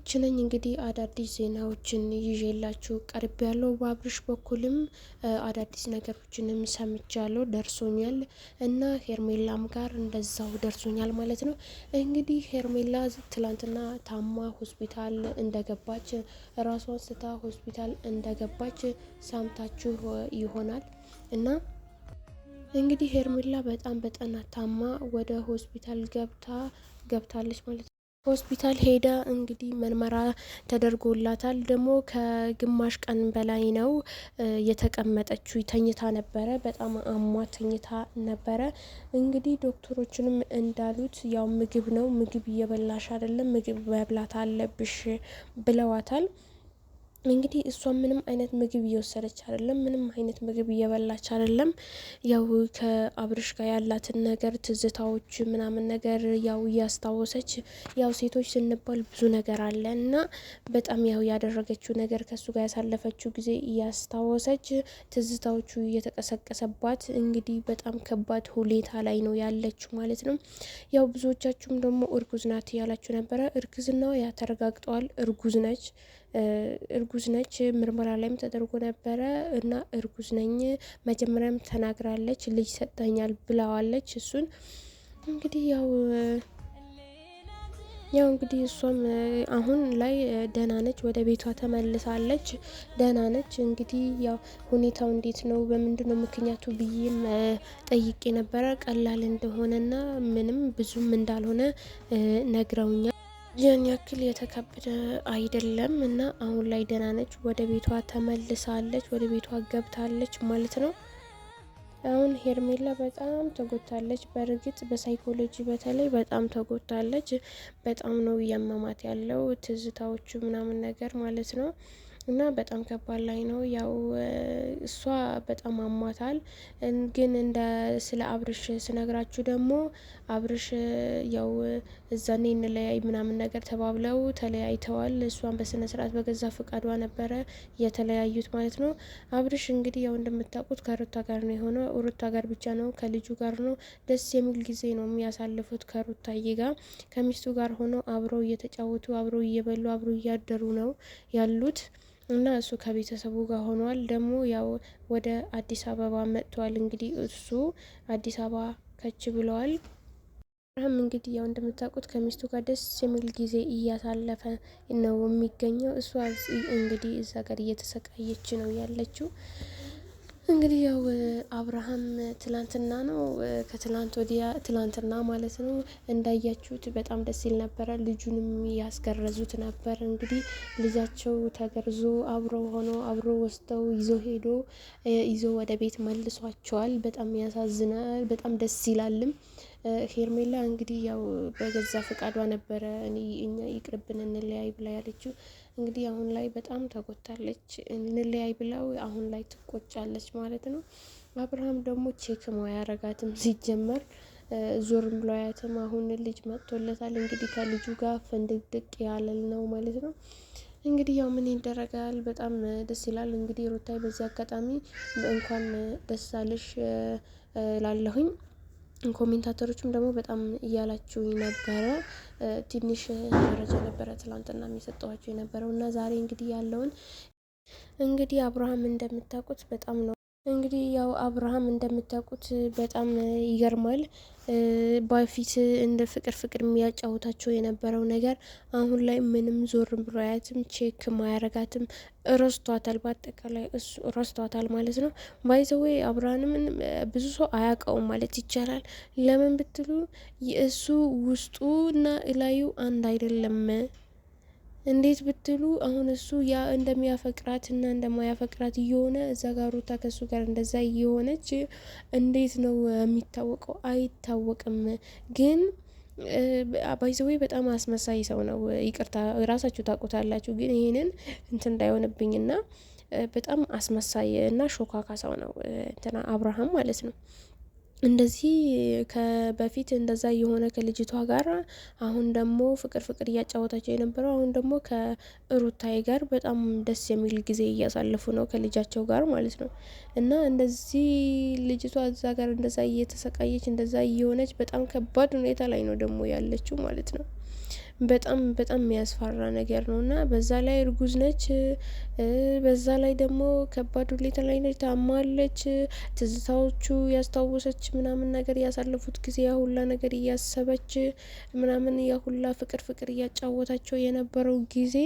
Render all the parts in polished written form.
ቡርች ነኝ። እንግዲህ አዳዲስ ዜናዎችን ይዤላችሁ ቀርብ ያለው በአብርሽ በኩልም አዳዲስ ነገሮችንም ሰምቻለሁ፣ ደርሶኛል እና ሄርሜላም ጋር እንደዛው ደርሶኛል ማለት ነው። እንግዲህ ሄርሜላ ትላንትና ታማ ሆስፒታል እንደገባች ራሷን ስታ ሆስፒታል እንደገባች ሰምታችሁ ይሆናል እና እንግዲህ ሄርሜላ በጣም በጠና ታማ ወደ ሆስፒታል ገብታለች ማለት ነው። ሆስፒታል ሄዳ እንግዲህ ምርመራ ተደርጎላታል። ደግሞ ከግማሽ ቀን በላይ ነው የተቀመጠችው። ተኝታ ነበረ፣ በጣም አሟት ተኝታ ነበረ። እንግዲህ ዶክተሮችንም እንዳሉት ያው ምግብ ነው፣ ምግብ እየበላሽ አይደለም፣ ምግብ መብላት አለብሽ ብለዋታል። እንግዲህ እሷ ምንም አይነት ምግብ እየወሰደች አይደለም፣ ምንም አይነት ምግብ እየበላች አይደለም። ያው ከአብርሽ ጋር ያላትን ነገር ትዝታዎች ምናምን ነገር ያው እያስታወሰች ያው ሴቶች ስንባል ብዙ ነገር አለ እና በጣም ያው ያደረገችው ነገር ከሱ ጋር ያሳለፈችው ጊዜ እያስታወሰች ትዝታዎቹ እየተቀሰቀሰባት እንግዲህ በጣም ከባድ ሁኔታ ላይ ነው ያለችው ማለት ነው። ያው ብዙዎቻችሁም ደግሞ እርጉዝ ናት ያላችሁ ነበረ። እርግዝናዋ ያ ተረጋግጠዋል። እርጉዝ ነች። ምርመራ ላይም ተደርጎ ነበረ እና እርጉዝ ነኝ መጀመሪያም ተናግራለች። ልጅ ሰጠኛል ብለዋለች። እሱን እንግዲህ ያው እንግዲህ እሷም አሁን ላይ ደህና ነች፣ ወደ ቤቷ ተመልሳለች፣ ደህና ነች። እንግዲህ ያው ሁኔታው እንዴት ነው በምንድነው ምክንያቱ ብዬም ጠይቄ ነበረ። ቀላል እንደሆነና ምንም ብዙም እንዳልሆነ ነግረውኛል። ያን ያክል የተከበደ አይደለም እና አሁን ላይ ደህና ነች፣ ወደ ቤቷ ተመልሳለች፣ ወደ ቤቷ ገብታለች ማለት ነው። አሁን ሄርሜላ በጣም ተጎድታለች። በእርግጥ በሳይኮሎጂ በተለይ በጣም ተጎድታለች። በጣም ነው እያመማት ያለው ትዝታዎቹ ምናምን ነገር ማለት ነው። እና በጣም ከባድ ላይ ነው። ያው እሷ በጣም አሟታል። ግን ስለ አብርሽ ስነግራችሁ ደግሞ አብርሽ ያው እዛኔ እንለያይ ምናምን ነገር ተባብለው ተለያይተዋል። እሷን በስነ ስርዓት በገዛ ፈቃዷ ነበረ የተለያዩት ማለት ነው። አብርሽ እንግዲህ ያው እንደምታውቁት ከሩታ ጋር ነው የሆነው። ሩታ ጋር ብቻ ነው፣ ከልጁ ጋር ነው። ደስ የሚል ጊዜ ነው የሚያሳልፉት ከሩታዬ ጋር። ከሚስቱ ጋር ሆነው አብረው እየተጫወቱ አብረው እየበሉ አብረው እያደሩ ነው ያሉት እና እሱ ከቤተሰቡ ጋር ሆኗል። ደግሞ ያው ወደ አዲስ አበባ መጥቷል። እንግዲህ እሱ አዲስ አበባ ከች ብለዋል። አብርሃም እንግዲህ ያው እንደምታውቁት ከሚስቱ ጋር ደስ የሚል ጊዜ እያሳለፈ ነው የሚገኘው። እሷ እንግዲህ እዛ ጋር እየተሰቃየች ነው ያለችው። እንግዲህ ያው አብርሃም ትላንትና ነው ከትላንት ወዲያ ትላንትና ማለት ነው እንዳያችሁት በጣም ደስ ይል ነበረ። ልጁንም ያስገረዙት ነበር። እንግዲህ ልጃቸው ተገርዞ አብሮ ሆኖ አብሮ ወስደው ይዞ ወደ ቤት መልሷቸዋል። በጣም ያሳዝናል። በጣም ደስ ይላልም። ሄርሜላ እንግዲህ ያው በገዛ ፈቃዷ ነበረ እኛ ይቅርብን እንለያይ ብላ ያለችው። እንግዲህ አሁን ላይ በጣም ተጎድታለች። እንለያይ ብለው አሁን ላይ ትቆጫለች ማለት ነው። አብርሃም ደግሞ ቼክም አያረጋትም ሲጀመር ዞርም ብሎ አያትም። አሁን ልጅ መጥቶለታል። እንግዲህ ከልጁ ጋር ፍንድቅድቅ ያለል ነው ማለት ነው። እንግዲህ ያው ምን ይደረጋል። በጣም ደስ ይላል። እንግዲህ ሩታይ በዚህ አጋጣሚ እንኳን ደስ አለሽ ላለሁኝ ኮሜንታተሮችም ደግሞ በጣም እያላችሁኝ ነበረ። ትንሽ መረጃ ነበረ ትላንትና የሚሰጠዋቸው የነበረው እና ዛሬ እንግዲህ ያለውን እንግዲህ አብርሃም እንደምታውቁት በጣም ነው እንግዲህ ያው አብርሃም እንደምታውቁት በጣም ይገርማል። በፊት እንደ ፍቅር የሚያጫውታቸው የነበረው ነገር አሁን ላይ ምንም ዞር ብሎ አያትም፣ ቼክ ማያረጋትም፣ ረስቷታል። በአጠቃላይ እሱ ረስቷታል ማለት ነው። ባይዘዌ አብርሃምን ብዙ ሰው አያውቀውም ማለት ይቻላል። ለምን ብትሉ የእሱ ውስጡና እላዩ አንድ አይደለም። እንዴት ብትሉ አሁን እሱ ያ እንደሚያፈቅራት እና እንደማያፈቅራት እየሆነ እዛ ጋር ሩታ ከሱ ጋር እንደዛ እየሆነች እንዴት ነው የሚታወቀው? አይታወቅም። ግን ባይዘዌ በጣም አስመሳይ ሰው ነው። ይቅርታ ራሳችሁ ታውቁታላችሁ። ግን ይሄንን እንትን እንዳይሆንብኝና በጣም አስመሳይ እና ሾካካ ሰው ነው እንትና አብርሃም ማለት ነው። እንደዚህ በፊት እንደዛ የሆነ ከልጅቷ ጋር አሁን ደግሞ ፍቅር እያጫወታቸው የነበረው አሁን ደግሞ ከሩታዬ ጋር በጣም ደስ የሚል ጊዜ እያሳለፉ ነው ከልጃቸው ጋር ማለት ነው። እና እንደዚህ ልጅቷ እዛ ጋር እንደዛ እየተሰቃየች እንደዛ እየሆነች በጣም ከባድ ሁኔታ ላይ ነው ደግሞ ያለችው ማለት ነው። በጣም በጣም የሚያስፈራ ነገር ነው እና በዛ ላይ እርጉዝ ነች። በዛ ላይ ደግሞ ከባድ ሁኔታ ላይ ነች፣ ታማለች። ትዝታዎቹ ያስታወሰች ምናምን ነገር ያሳለፉት ጊዜ ያሁላ ነገር እያሰበች ምናምን ያሁላ ፍቅር ፍቅር እያጫወታቸው የነበረው ጊዜ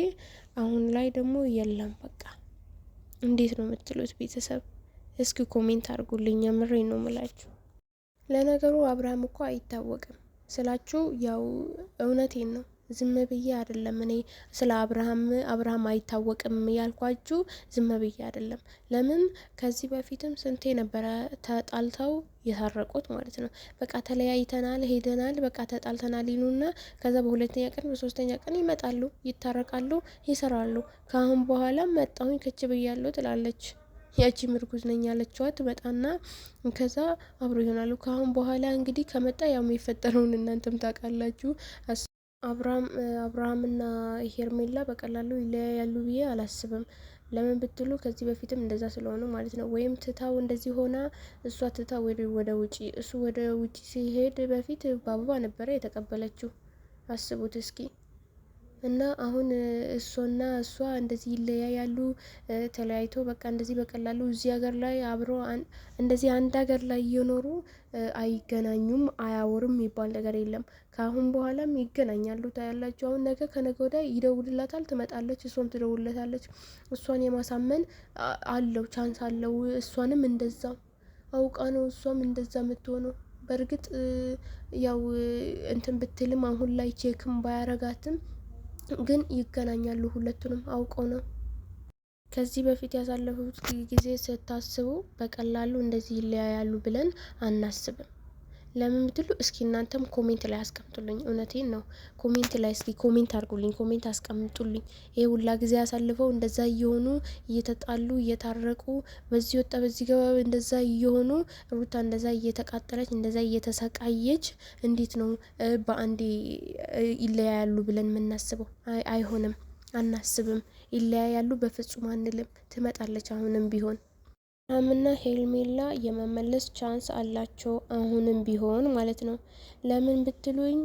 አሁን ላይ ደግሞ የለም። በቃ እንዴት ነው የምትሉት ቤተሰብ? እስኪ ኮሜንት አድርጉልኝ። የምሬን ነው ምላችሁ። ለነገሩ አብርሃም እኮ አይታወቅም ስላችሁ ያው እውነቴን ነው። ዝም ብዬ አይደለም እኔ ስለ አብርሃም አይታወቅም ያልኳችሁ ዝም ብዬ አይደለም። ለምን ከዚህ በፊትም ስንቴ ነበረ ተጣልተው የታረቁት ማለት ነው። በቃ ተለያይተናል፣ ሄደናል፣ በቃ ተጣልተናል ይሉና ከዛ በሁለተኛ ቀን በሶስተኛ ቀን ይመጣሉ፣ ይታረቃሉ፣ ይሰራሉ። ከአሁን በኋላ መጣሁኝ ከች ብያለሁ ትላለች ያቺ ምርጉዝ ነኝ ያለችዋ ትመጣና ከዛ አብሮ ይሆናሉ። ከአሁን በኋላ እንግዲህ ከመጣ ያው የሚፈጠረውን እናንተም ታውቃላችሁ። አብርሃምና ሄርሜላ በቀላሉ ይለያያሉ ብዬ አላስብም። ለምን ብትሉ ከዚህ በፊትም እንደዛ ስለሆነ ማለት ነው። ወይም ትታው እንደዚህ ሆና እሷ ትታ ወደ ውጪ እሱ ወደ ውጪ ሲሄድ በፊት በአበባ ነበረ የተቀበለችው። አስቡት እስኪ። እና አሁን እሷና እሷ እንደዚህ ይለያያሉ። ተለያይቶ በቃ እንደዚህ በቀላሉ እዚህ ሀገር ላይ አብሮ እንደዚህ አንድ ሀገር ላይ እየኖሩ አይገናኙም፣ አያወሩም የሚባል ነገር የለም። ከአሁን በኋላም ይገናኛሉ ታያላችሁ። አሁን ነገ ከነገ ወዲያ ይደውልላታል፣ ትመጣለች፣ እሷም ትደውልለታለች። እሷን የማሳመን አለው ቻንስ አለው። እሷንም እንደዛው አውቃ ነው እሷም እንደዛ የምትሆነው። በእርግጥ ያው እንትን ብትልም አሁን ላይ ቼክም ባያረጋትም ግን ይገናኛሉ። ሁለቱንም አውቀው ነው። ከዚህ በፊት ያሳለፉት ጊዜ ስታስቡ በቀላሉ እንደዚህ ይለያያሉ ብለን አናስብም። ለምን ብትሉ እስኪ እናንተም ኮሜንት ላይ አስቀምጡልኝ። እውነቴን ነው። ኮሜንት ላይ እስኪ ኮሜንት አድርጉልኝ፣ ኮሜንት አስቀምጡልኝ። ይሄ ሁላ ጊዜ ያሳልፈው እንደዛ እየሆኑ እየተጣሉ እየታረቁ በዚህ ወጣ በዚህ ገባ እንደዛ እየሆኑ ሩታ እንደዛ እየተቃጠለች እንደዛ እየተሰቃየች እንዴት ነው በአንዴ ይለያያሉ ብለን የምናስበው? አይሆንም፣ አናስብም። ይለያያሉ በፍጹም አንልም። ትመጣለች አሁንም ቢሆን አምና ሄርሜላ የመመለስ ቻንስ አላቸው አሁንም ቢሆን ማለት ነው። ለምን ብትሉኝ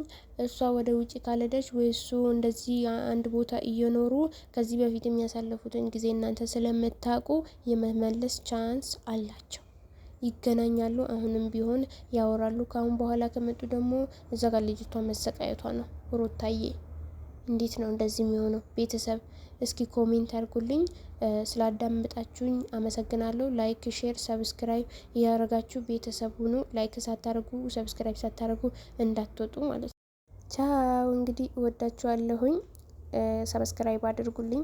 እሷ ወደ ውጭ ካልሄደች ወይ እሱ እንደዚህ አንድ ቦታ እየኖሩ ከዚህ በፊት የሚያሳልፉትን ጊዜ እናንተ ስለምታውቁ የመመለስ ቻንስ አላቸው። ይገናኛሉ፣ አሁንም ቢሆን ያወራሉ። ከአሁን በኋላ ከመጡ ደግሞ እዛ ጋር ልጅቷ መሰቃየቷ ነው። ሩታዬ እንዴት ነው እንደዚህ የሚሆነው? ቤተሰብ እስኪ ኮሜንት አድርጉልኝ። ስላዳመጣችሁኝ አመሰግናለሁ። ላይክ፣ ሼር፣ ሰብስክራይብ እያደረጋችሁ ቤተሰብ ሁኑ። ላይክ ሳታደርጉ ሰብስክራይብ ሳታደርጉ እንዳትወጡ ማለት ነው። ቻው እንግዲህ እወዳችኋለሁኝ። ሰብስክራይብ አድርጉልኝ።